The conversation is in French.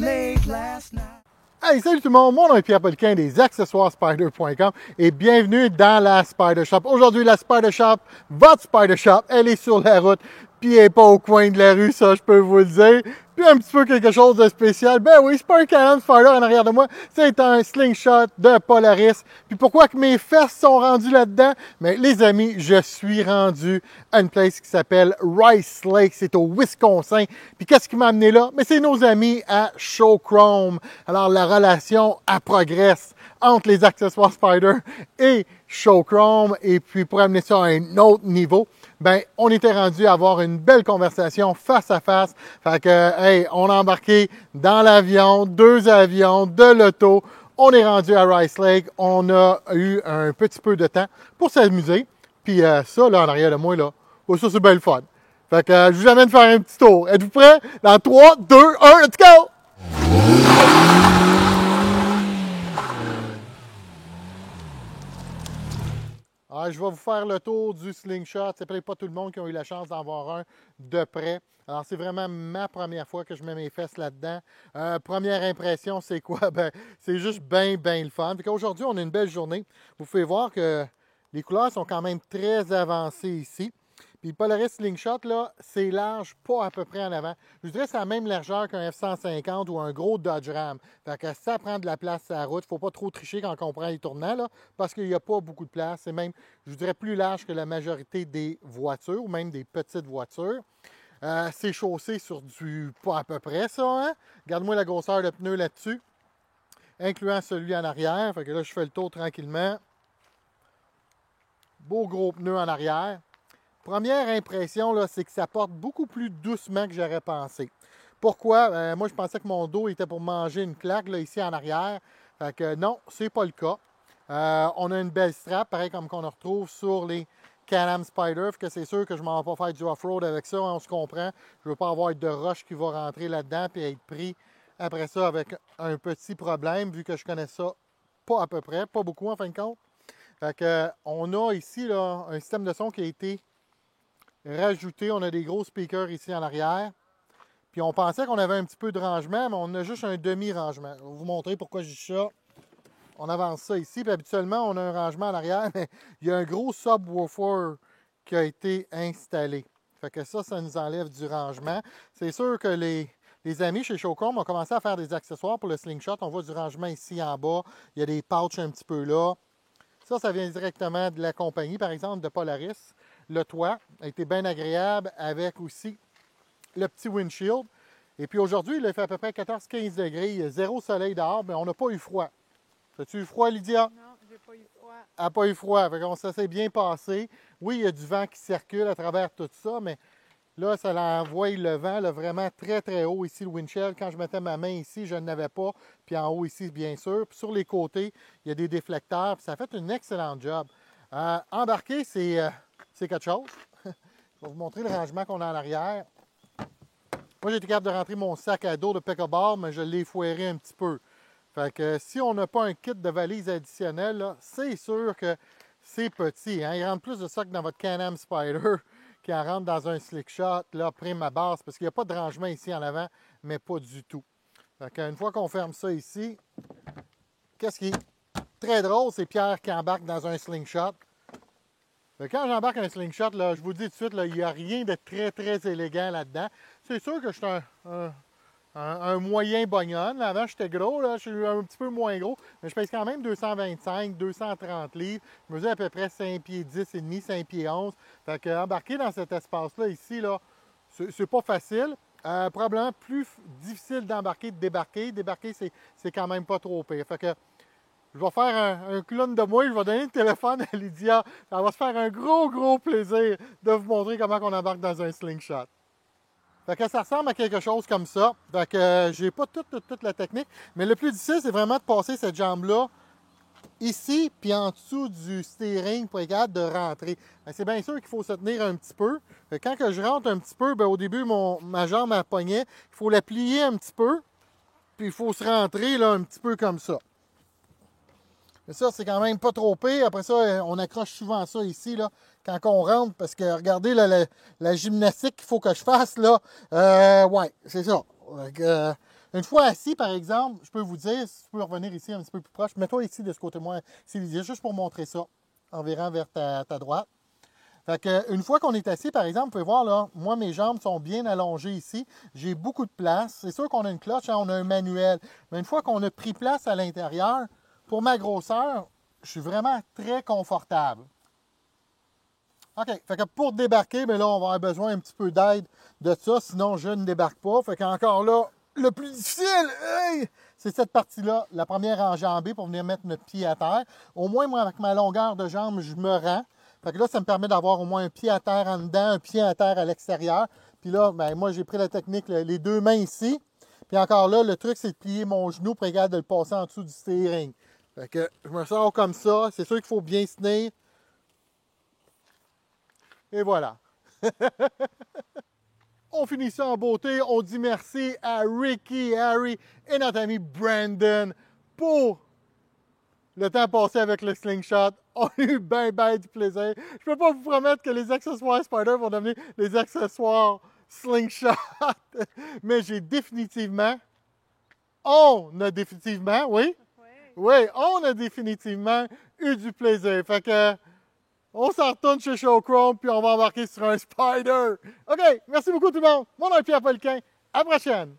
late last night. Hey, salut tout le monde, mon nom est Pierre Poliquin des accessoirespider.com et bienvenue dans la Spider Shop. Aujourd'hui, la Spider Shop, votre Spider Shop, elle est sur la route, puis elle n'est pas au coin de la rue, ça je peux vous le dire. Puis un petit peu quelque chose de spécial. Ben oui, c'est pas un Can-Am Spider en arrière de moi, c'est un slingshot de Polaris. Puis pourquoi que mes fesses sont rendues là-dedans? Mais les amis, je suis rendu à une place qui s'appelle Rice Lake, c'est au Wisconsin. Puis qu'est-ce qui m'a amené là? Mais c'est nos amis à Showchrome. Alors la relation, elle progresse entre les accessoires Spider et Showchrome. Et puis pour amener ça à un autre niveau, ben on était rendu à avoir une belle conversation face à face. Fait que, hey, on a embarqué dans l'avion, 2 avions, de l'auto. On est rendu à Rice Lake. On a eu un petit peu de temps pour s'amuser. Puis ça, là, en arrière de moi, là, oh, ça, c'est bien le fun. Fait que je vous amène faire un petit tour. Êtes-vous prêts? Dans 3, 2, 1, let's go! Alors, je vais vous faire le tour du slingshot. C'est peut-être pas tout le monde qui a eu la chance d'en voir un de près. Alors, c'est vraiment ma première fois que je mets mes fesses là-dedans. Première impression, c'est quoi? Ben, c'est juste bien le fun. Aujourd'hui, on a une belle journée. Vous pouvez voir que les couleurs sont quand même très avancées ici. Puis le Polaris Slingshot, là, c'est large, pas à peu près en avant. Je dirais que c'est la même largeur qu'un F-150 ou un gros Dodge Ram. Fait que ça prend de la place sur la route. Il ne faut pas trop tricher quand on prend les tournants, là, parce qu'il n'y a pas beaucoup de place. C'est même, je dirais, plus large que la majorité des voitures, ou même des petites voitures. C'est chaussé sur du pas à peu près, ça. Hein? Regarde-moi la grosseur de pneu là-dessus, incluant celui en arrière. Fait que là, je fais le tour tranquillement. Beau gros pneu en arrière. Première impression, là, c'est que ça porte beaucoup plus doucement que j'aurais pensé. Pourquoi? Moi, je pensais que mon dos était pour manger une claque là, ici en arrière. Fait que non, c'est pas le cas. On a une belle strap, pareil comme qu'on retrouve sur les Can-Am Spider. Fait que c'est sûr que je ne m'en vais pas faire du off-road avec ça, on se comprend. Je ne veux pas avoir de roche qui va rentrer là-dedans et être pris après ça avec un petit problème, vu que je connais ça pas à peu près, pas beaucoup en fin de compte. Fait que, on a ici là, un système de son qui a été rajouté. On a des gros speakers ici en arrière. Puis on pensait qu'on avait un petit peu de rangement, mais on a juste un demi-rangement. Je vais vous montrer pourquoi je dis ça. On avance ça ici. Puis habituellement, on a un rangement en arrière, mais il y a un gros subwoofer qui a été installé. Fait que ça nous enlève du rangement. C'est sûr que les amis chez Showchrome ont commencé à faire des accessoires pour le slingshot. On voit du rangement ici en bas. Il y a des pouches un petit peu là. Ça vient directement de la compagnie, par exemple, de Polaris. Le toit a été bien agréable avec aussi le petit windshield. Et puis aujourd'hui, il a fait à peu près 14-15 degrés. Il y a 0 soleil dehors, mais on n'a pas eu froid. As-tu eu froid, Lydia? Non, j'ai pas eu froid. Elle n'a pas eu froid. Ça s'est bien passé. Oui, il y a du vent qui circule à travers tout ça, mais là, ça envoie le vent là, vraiment très haut ici, le windshield. Quand je mettais ma main ici, je ne l'avais pas. Puis en haut ici, bien sûr. Puis sur les côtés, il y a des déflecteurs. Puis ça a fait un excellent job. Embarquer, c'est quelque chose. Je vais vous montrer le rangement qu'on a en arrière. Moi, j'ai été capable de rentrer mon sac à dos de Pickleball, mais je l'ai foiré un petit peu. Fait que si on n'a pas un kit de valise additionnel, c'est sûr que c'est petit. Hein? Il rentre plus de ça que dans votre Can-Am Spider qui en rentre dans un Slingshot, là, prime à base, parce qu'il n'y a pas de rangement ici en avant, mais pas du tout. Fait qu'une fois qu'on ferme ça ici, qu'est-ce qui est très drôle, c'est Pierre qui embarque dans un Slingshot. Quand j'embarque un slingshot, là, je vous dis tout de suite, là, il n'y a rien de très élégant là-dedans. C'est sûr que je suis un moyen bognon. Avant, j'étais gros, là, je suis un petit peu moins gros, mais je pèse quand même 225, 230 livres. Je mesure à peu près 5 pieds 10 et demi, 5 pieds 11. Fait que embarquer dans cet espace-là, ici, là, c'est pas facile. Probablement plus difficile d'embarquer que de débarquer. Débarquer, c'est quand même pas trop pire. Fait que je vais faire un clown de moi, je vais donner le téléphone à Lydia. Ça va se faire un gros plaisir de vous montrer comment on embarque dans un slingshot. Fait que ça ressemble à quelque chose comme ça. Fait que j'ai pas toute la technique, mais le plus difficile, c'est vraiment de passer cette jambe-là ici, puis en dessous du steering pour être capable de rentrer. C'est bien sûr qu'il faut se tenir un petit peu. Fait que quand que je rentre un petit peu, bien, au début, ma jambe à poignet, il faut la plier un petit peu, puis il faut se rentrer là, un petit peu comme ça. Mais ça, c'est quand même pas trop pire. Après ça, on accroche souvent ça ici, là, quand on rentre, parce que regardez là, la gymnastique qu'il faut que je fasse, là. Ouais, c'est ça. Une fois assis, par exemple, je peux vous dire, si tu peux revenir ici un petit peu plus proche, mets-toi ici de ce côté-moi, juste pour montrer ça, en virant vers ta droite. Fait que, une fois qu'on est assis, par exemple, vous pouvez voir, là, moi, mes jambes sont bien allongées ici. J'ai beaucoup de place. C'est sûr qu'on a une cloche, hein, on a un manuel. Mais une fois qu'on a pris place à l'intérieur, pour ma grosseur, je suis vraiment très confortable. OK. Fait que pour débarquer, mais là, on va avoir besoin un petit peu d'aide de ça, sinon je ne débarque pas. Fait qu'encore là, le plus difficile, hey, c'est cette partie-là, la première enjambée pour venir mettre notre pied à terre. Au moins, moi, avec ma longueur de jambe, je me rends. Fait que là, ça me permet d'avoir au moins un pied à terre en dedans, un pied à terre à l'extérieur. Puis là, ben, moi, j'ai pris la technique, les deux mains ici. Puis encore là, le truc, c'est de plier mon genou pour être capable de le passer en dessous du steering. Fait que je me sors comme ça. C'est sûr qu'il faut bien se tenir. Et voilà. On finit ça en beauté. On dit merci à Ricky, Harry et notre ami Brandon pour le temps passé avec le slingshot. On a eu bien du plaisir. Je ne peux pas vous promettre que les accessoires Spider vont devenir les accessoires slingshot, mais on a définitivement, oui, on a définitivement eu du plaisir. Fait que on s'en retourne chez Showchrome puis on va embarquer sur un Spider. OK, merci beaucoup tout le monde. Mon nom est Pierre Poliquin. À la prochaine.